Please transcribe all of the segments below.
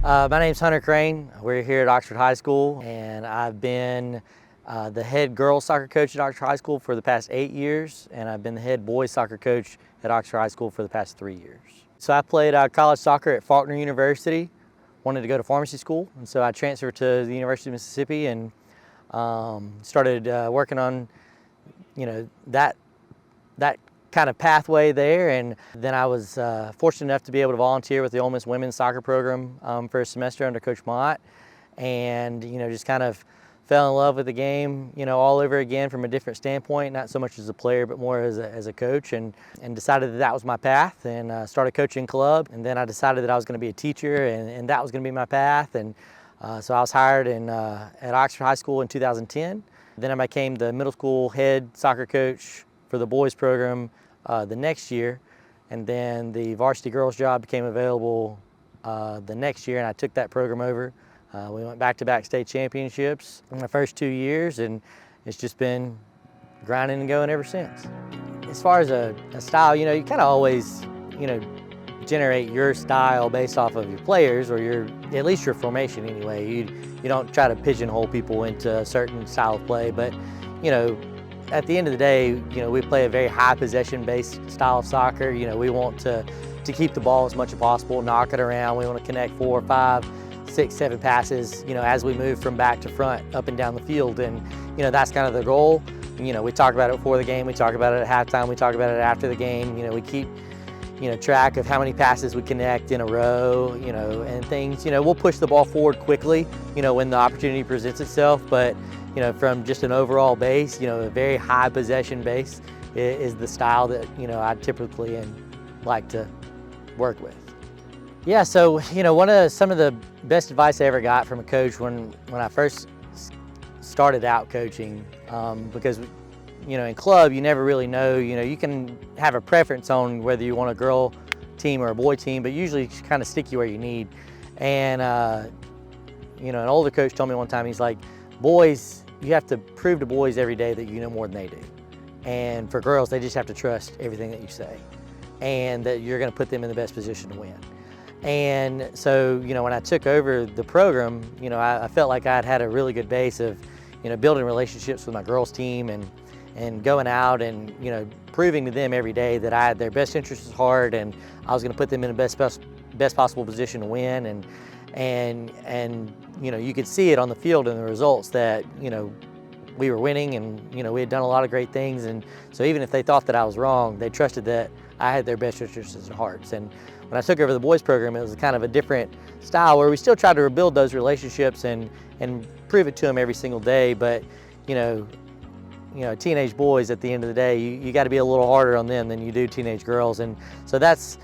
My name's Hunter Crane. We're here at Oxford High School, and I've been the head girls soccer coach at Oxford High School for the past 8 years, and I've been the head boys soccer coach at Oxford High School for the past 3 years. So I played college soccer at Faulkner University, wanted to go to pharmacy school, and so I transferred to the University of Mississippi and started working on, that kind of pathway there. And then I was fortunate enough to be able to volunteer with the Ole Miss women's soccer program for a semester under Coach Mott, and just kind of fell in love with the game, all over again from a different standpoint, not so much as a player, but more as a coach, and decided that was my path, and started coaching club. And then I decided that I was going to be a teacher, and that was going to be my path. And so I was hired at Oxford High School in 2010. Then I became the middle school head soccer coach for the boys program the next year, and then the varsity girls job became available the next year, and I took that program over. We went back-to-back state championships in the first 2 years, and it's just been grinding and going ever since. As far as a style, you kind of always, generate your style based off of your players, or at least your formation anyway. You don't try to pigeonhole people into a certain style of play, but at the end of the day, we play a very high possession-based style of soccer. We want to keep the ball as much as possible, knock it around. We want to connect 4, 5, 6, 7 passes, as we move from back to front, up and down the field. And, that's kind of the goal. We talk about it before the game, we talk about it at halftime, we talk about it after the game. We keep, track of how many passes we connect in a row, and things. We'll push the ball forward quickly, when the opportunity presents itself. But, from just an overall base, a very high possession base is the style that, I typically like to work with. Yeah, so, some of the best advice I ever got from a coach when I first started out coaching, because, in club, you never really know, you can have a preference on whether you want a girl team or a boy team, but usually you kind of stick you where you need. And, an older coach told me one time, he's like, boys, you have to prove to boys every day that you know more than they do. And for girls, they just have to trust everything that you say, and that you're going to put them in the best position to win. And so, when I took over the program, I felt like I'd had a really good base of, building relationships with my girls team, and going out and, proving to them every day that I had their best interests at heart, and I was going to put them in the best possible position to win. And you could see it on the field in the results that, we were winning, and, we had done a lot of great things. And so even if they thought that I was wrong, they trusted that I had their best interests at heart. And when I took over the boys program, it was kind of a different style where we still tried to rebuild those relationships and prove it to them every single day. But, teenage boys, at the end of the day, you got to be a little harder on them than you do teenage girls. And so that's,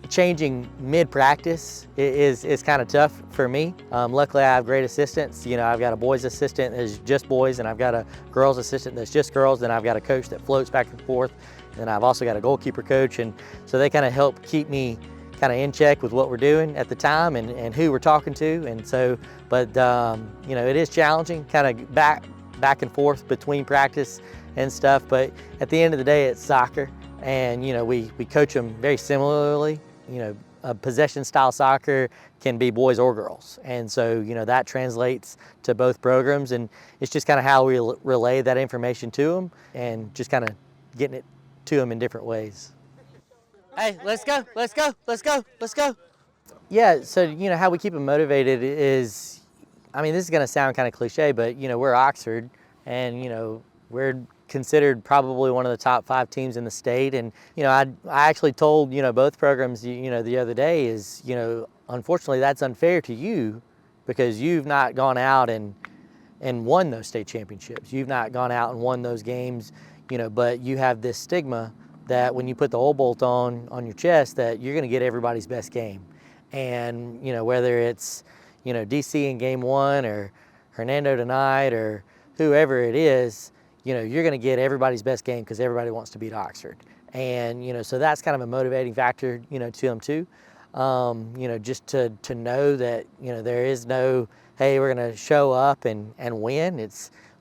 changing mid-practice is kind of tough for me. Luckily, I have great assistants. I've got a boys assistant that's just boys, and I've got a girls assistant that's just girls. Then I've got a coach that floats back and forth. And I've also got a goalkeeper coach, and so they kind of help keep me kind of in check with what we're doing at the time and who we're talking to. And so, but it is challenging, kind of back and forth between practice and stuff. But at the end of the day, it's soccer, and we coach them very similarly. A possession style soccer can be boys or girls, and so that translates to both programs. And it's just kind of how we relay that information to them, and just kind of getting it to them in different ways. Hey, let's go, let's go, let's go, let's go. Yeah, so how we keep them motivated is, this is going to sound kind of cliche, but we're Oxford, and we're considered probably one of the top 5 teams in the state. And I actually told both programs the other day is unfortunately that's unfair to you, because you've not gone out and won those state championships. You've not gone out and won those games. But you have this stigma that when you put the old bolt on your chest, that you're going to get everybody's best game. And, whether it's, DC in game 1 or Hernando tonight or whoever it is, you're going to get everybody's best game, because everybody wants to beat Oxford. And, so that's kind of a motivating factor, to them too. Just to know that, there is no, hey, we're going to show up and win.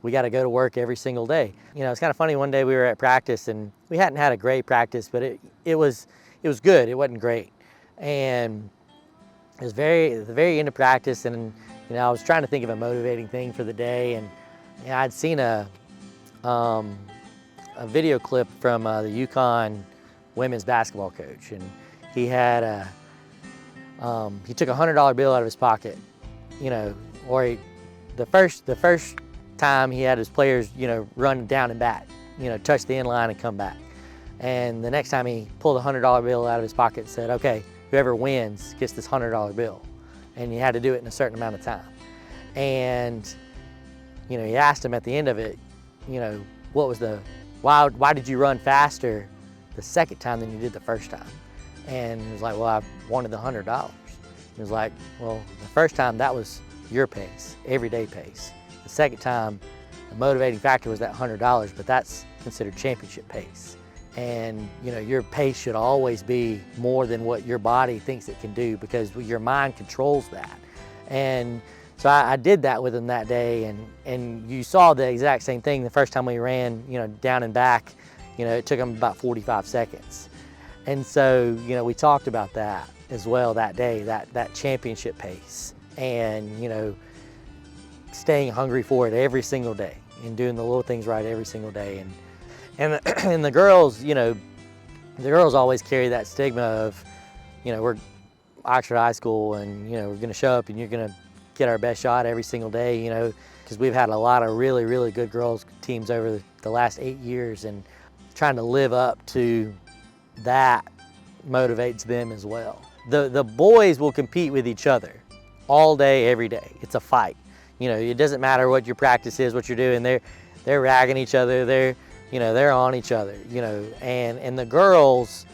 We got to go to work every single day. It's kind of funny. One day we were at practice, and we hadn't had a great practice, but it was good. It wasn't great. And was very into practice, and I was trying to think of a motivating thing for the day, and I'd seen a video clip from the UConn women's basketball coach, and he had he took a $100 bill out of his pocket, or the first time he had his players, run down and back, touch the end line and come back. And the next time he pulled a $100 bill out of his pocket and said, okay, whoever wins gets this $100 bill. And you had to do it in a certain amount of time. And, he asked him at the end of it, what was why did you run faster the second time than you did the first time? And he was like, well, I wanted the $100. He was like, well, the first time that was your pace, everyday pace. The second time, the motivating factor was that $100, but that's considered championship pace. And your pace should always be more than what your body thinks it can do, because your mind controls that. And so I did that with him that day, and you saw the exact same thing the first time we ran, down and back. It took him about 45 seconds. And so, we talked about that as well that day, that championship pace, and, staying hungry for it every single day and doing the little things right every single day. And the girls, the girls always carry that stigma of, we're Oxford High School, and, we're going to show up and you're going to get our best shot every single day, because we've had a lot of really, really good girls teams over the last 8 years, and trying to live up to that motivates them as well. The boys will compete with each other all day, every day. It's a fight. It doesn't matter what your practice is, what you're doing. They're ragging each other. They're on each other. And the girls,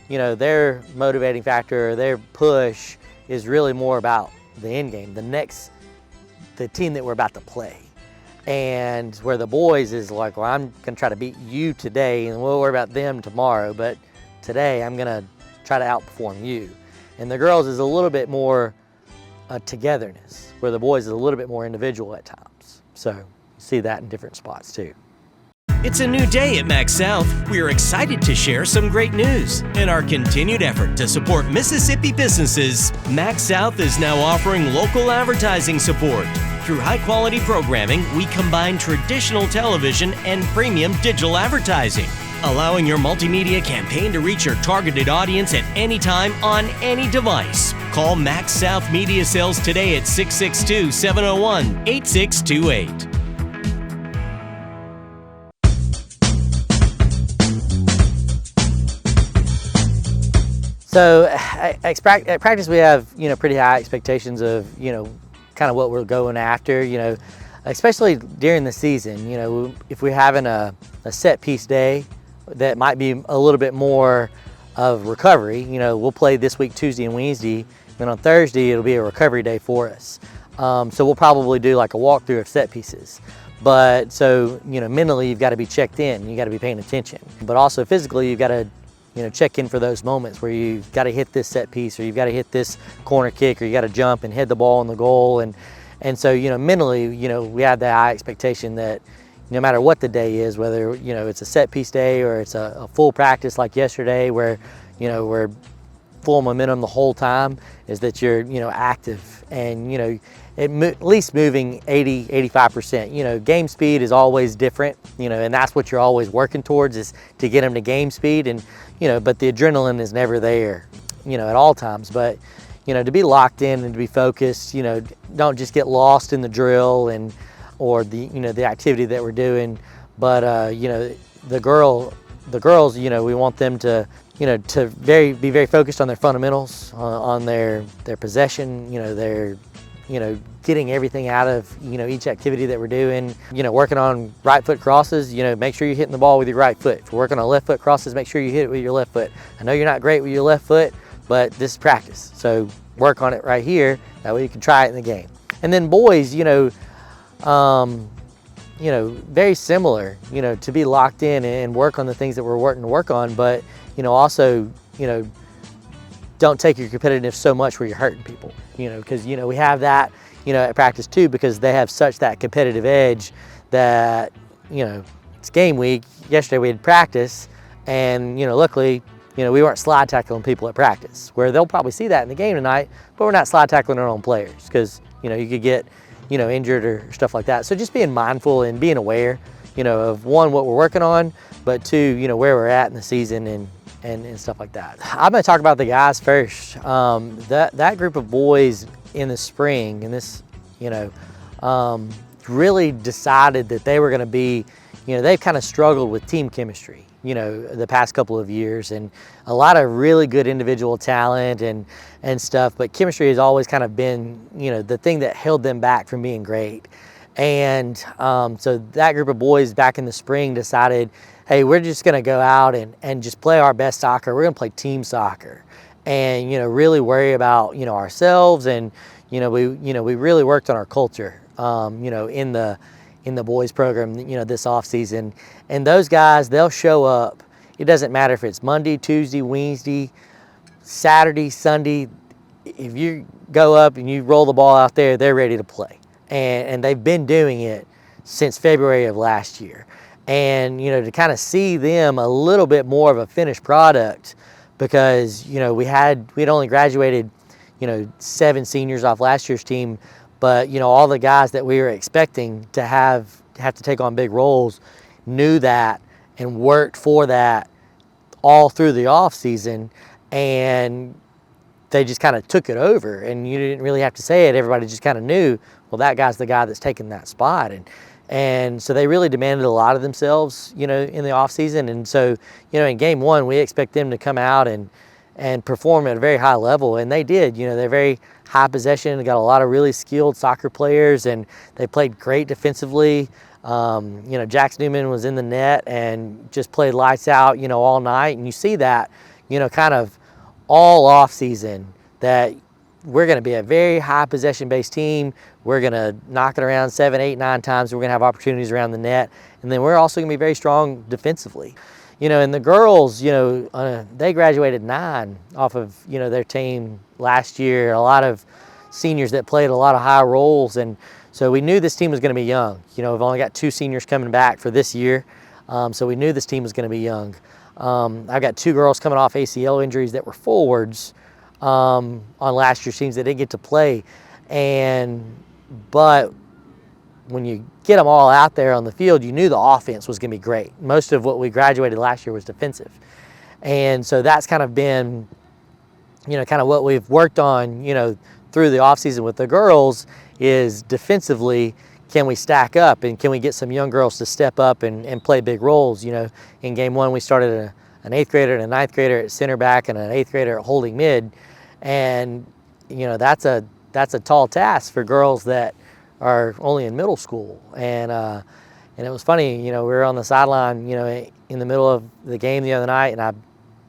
their motivating factor, their push is really more about the end game, the team that we're about to play. And where the boys is like, well, I'm gonna try to beat you today, and we'll worry about them tomorrow, but today I'm gonna try to outperform you. And the girls is a little bit more togetherness, where the boys is a little bit more individual at times. So you see that in different spots too. It's a new day at MaxxSouth. We are excited to share some great news. In our continued effort to support Mississippi businesses, MaxxSouth is now offering local advertising support. Through high-quality programming, we combine traditional television and premium digital advertising, allowing your multimedia campaign to reach your targeted audience at any time on any device. Call MaxxSouth Media Sales today at 662-701-8628. So at practice we have, pretty high expectations of, kind of what we're going after, especially during the season. If we're having a set piece day that might be a little bit more of recovery, we'll play this week Tuesday and Wednesday, then on Thursday it'll be a recovery day for us. So we'll probably do like a walkthrough of set pieces. But so, mentally you've got to be checked in, you got to be paying attention. But also physically you've got to check in for those moments where you've got to hit this set piece, or you've got to hit this corner kick, or you got to jump and head the ball on the goal. And so, mentally, we have that high expectation that no matter what the day is, whether, it's a set piece day or it's a full practice like yesterday where, we're full momentum the whole time, is that you're, active and, at least moving 80, 85%. Game speed is always different, and that's what you're always working towards, is to get them to game speed. And, but the adrenaline is never there, at all times. But, to be locked in and to be focused, don't just get lost in the drill or the, the activity that we're doing. But, the girls, we want them to, to be very focused on their fundamentals, on their possession, their, getting everything out of, each activity that we're doing. Working on right foot crosses, make sure you're hitting the ball with your right foot. If you're working on left foot crosses, make sure you hit it with your left foot. I know you're not great with your left foot, but this is practice. So work on it right here. That way you can try it in the game. And then boys, very similar, to be locked in and work on the things that we're wanting to work on, but, also, don't take your competitiveness so much where you're hurting people, because, we have that, at practice too, because they have such that competitive edge that, it's game week. Yesterday we had practice, and, luckily you know, we weren't slide tackling people at practice, where they'll probably see that in the game tonight, but we're not slide tackling our own players because, you know, you could get, you know, injured or stuff like that. So just being mindful and being aware, you know, of one, what we're working on, but two, you know, where we're at in the season and stuff like that. I'm gonna talk about the guys first. That group of boys in the spring, and this, you know, really decided that they were gonna be, you know, they've kind of struggled with team chemistry, you know, the past couple of years, and a lot of really good individual talent and stuff, but chemistry has always kind of been, you know, the thing that held them back from being great. And so that group of boys back in the spring decided, hey, we're just gonna go out and just play our best soccer. We're gonna play team soccer and, you know, really worry about, you know, ourselves. And, we really worked on our culture, you know, in the boys program, you know, this off season. And those guys, they'll show up. It doesn't matter if it's Monday, Tuesday, Wednesday, Saturday, Sunday. If you go up and you roll the ball out there, they're ready to play. And they've been doing it since February of last year. And, you know, to kind of see them a little bit more of a finished product, because, you know, we'd only graduated, you know, 7 seniors off last year's team, but, you know, all the guys that we were expecting to have to take on big roles knew that and worked for that all through the off season, and they just kind of took it over, and you didn't really have to say it. Everybody just kind of knew, well, that guy's the guy that's taking that spot. And so they really demanded a lot of themselves, you know, in the off season. And so, you know, in game one, we expect them to come out and perform at a very high level, and they did. You know, they're very high possession. They got a lot of really skilled soccer players, and they played great defensively. You know, Jax Newman was in the net and just played lights out, you know, all night. And you see that, you know, kind of all off season, that we're going to be a very high possession based team. We're going to knock it around 7, 8, 9 times. We're going to have opportunities around the net. And then we're also going to be very strong defensively. You know, and the girls, you know, they graduated 9 off of, you know, their team last year. A lot of seniors that played a lot of high roles. And so we knew this team was going to be young. You know, we've only got 2 seniors coming back for this year. So we knew this team was going to be young. I've got 2 girls coming off ACL injuries that were forwards on last year's teams that didn't get to play. But when you get them all out there on the field, you knew the offense was going to be great. Most of what we graduated last year was defensive. And so that's kind of been, you know, kind of what we've worked on, you know, through the offseason with the girls, is defensively, can we stack up and can we get some young girls to step up and play big roles? You know, in game one, we started an 8th grader and a 9th grader at center back and an 8th grader at holding mid. And, you know, that's a tall task for girls that are only in middle school. And it was funny, you know, we were on the sideline, you know, in the middle of the game the other night, and I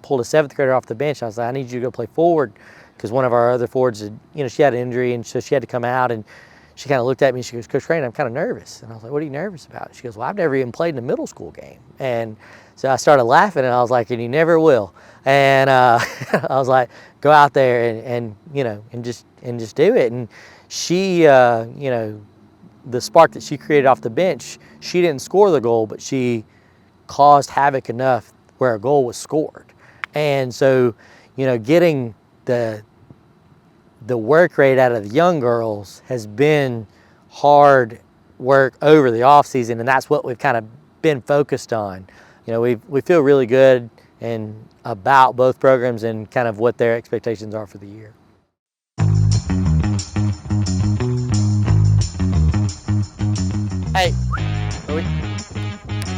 pulled a 7th grader off the bench. I was like, I need you to go play forward, because one of our other forwards, you know, she had an injury, and so she had to come out. And she kind of looked at me and she goes, Coach Crane, I'm kind of nervous. And I was like, what are you nervous about? She goes, well, I've never even played in a middle school game. And so I started laughing, and I was like, and you never will. And I was like, go out there and you know, and just do it. And she, you know, the spark that she created off the bench, she didn't score the goal, but she caused havoc enough where a goal was scored. And so, you know, getting the work rate out of the young girls has been hard work over the off season, and that's what we've kind of been focused on. You know, we feel really good and about both programs and kind of what their expectations are for the year.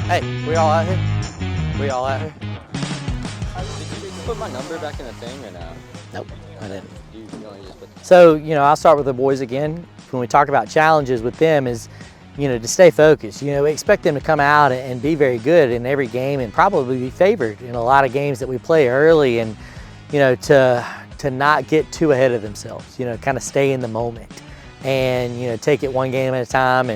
Hey, we all out here? We all out here? Did you put my number back in the thing or no? Nope, I didn't. You only just put So, you know, I'll start with the boys again. When we talk about challenges with them is, you know, to stay focused. You know, we expect them to come out and be very good in every game and probably be favored in a lot of games that we play early, and, you know, to not get too ahead of themselves, you know, kind of stay in the moment and, you know, take it one game at a time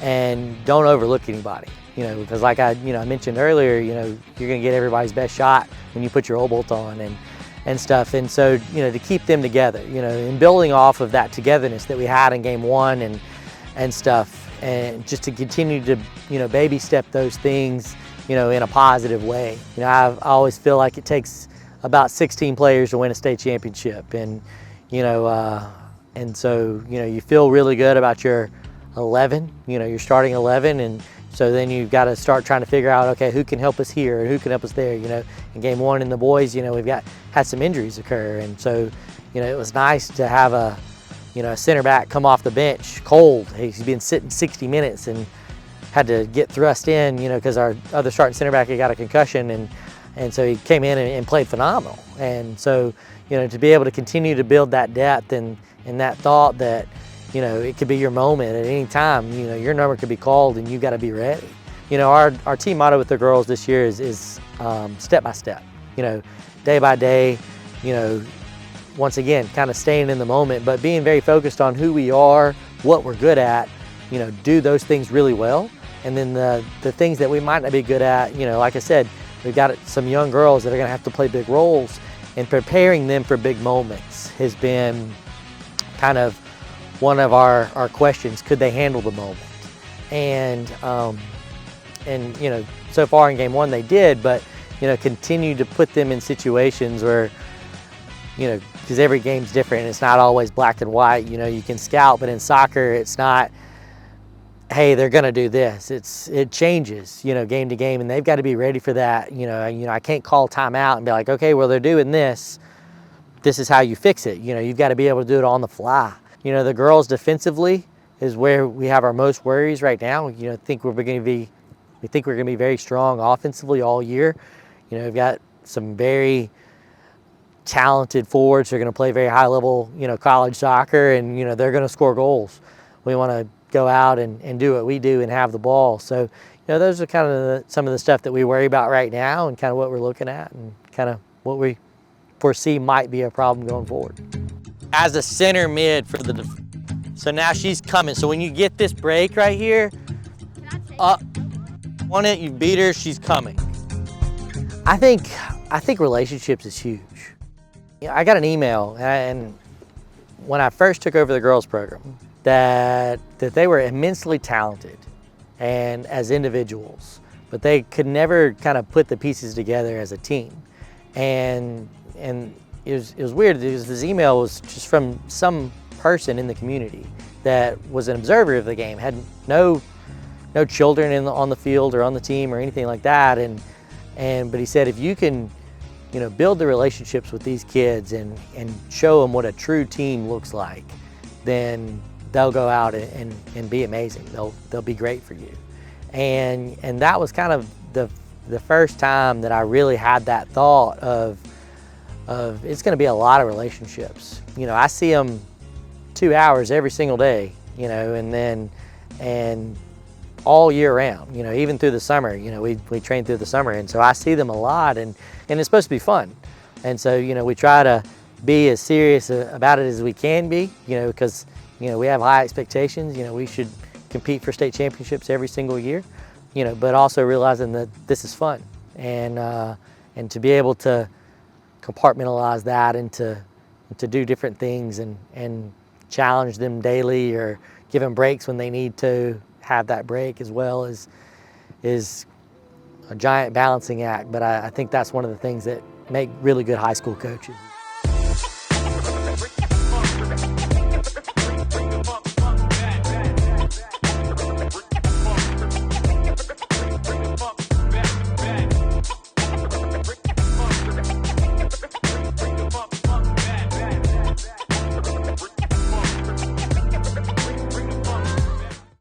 and don't overlook anybody, you know, because like I mentioned earlier, you know, you're going to get everybody's best shot when you put your O-bolt on and stuff. And so, you know, to keep them together, you know, and building off of that togetherness that we had in game one and stuff, and just to continue to, you know, baby step those things, you know, in a positive way. You know, I always feel like it takes about 16 players to win a state championship. And, and so, you feel really good about your 11, your starting 11. And so then you've got to start trying to figure out, okay, who can help us here and who can help us there. In game one in the boys, we've had some injuries occur. And so, it was nice to have a center back come off the bench cold. He's been sitting 60 minutes and had to get thrust in, because our other starting center back had got a concussion, and so he came in and played phenomenal. And so, to be able to continue to build that depth and that thought that, it could be your moment at any time. Your number could be called and you got to be ready. Our team motto with the girls this year is step by step, day by day, once again, kind of staying in the moment, but being very focused on who we are, what we're good at, do those things really well. And then the things that we might not be good at, like I said, we've got some young girls that are gonna have to play big roles, and preparing them for big moments has been kind of one of our questions. Could they handle the moment? And so far in game one they did, but continue to put them in situations where, because every game's different. It's not always black and white. You can scout, but in soccer, it's not, hey, they're gonna do this. It changes, game to game, and they've got to be ready for that. I can't call timeout and be like, okay, well, they're doing this. This is how you fix it. You've got to be able to do it on the fly. The girls defensively is where we have our most worries right now. We think we're gonna be very strong offensively all year. We've got some very talented forwards who are going to play very high level, college soccer, and they're going to score goals. We want to go out and do what we do and have the ball. So, those are kind of some of the stuff that we worry about right now, and kind of what we're looking at, and kind of what we foresee might be a problem going forward. As a center mid for so now she's coming. So when you get this break right here, up on it, you beat her, she's coming. I think relationships is huge. I got an email, and when I first took over the girls program, that they were immensely talented and as individuals, but they could never kind of put the pieces together as a team. And it was weird because this email was just from some person in the community that was an observer of the game, had no children on the field or on the team or anything like that, but he said, if you can build the relationships with these kids and show them what a true team looks like, then they'll go out and be amazing. They'll be great for you. And that was kind of the first time that I really had that thought of it's going to be a lot of relationships. I see them 2 hours every single day, and all year round, even through the summer, we train through the summer, and so I see them a lot, and it's supposed to be fun. And so, we try to be as serious about it as we can be, because, we have high expectations. We should compete for state championships every single year, but also realizing that this is fun, and to be able to compartmentalize that and to do different things and challenge them daily, or give them breaks when they need to have that break as well, is a giant balancing act. But I think that's one of the things that make really good high school coaches.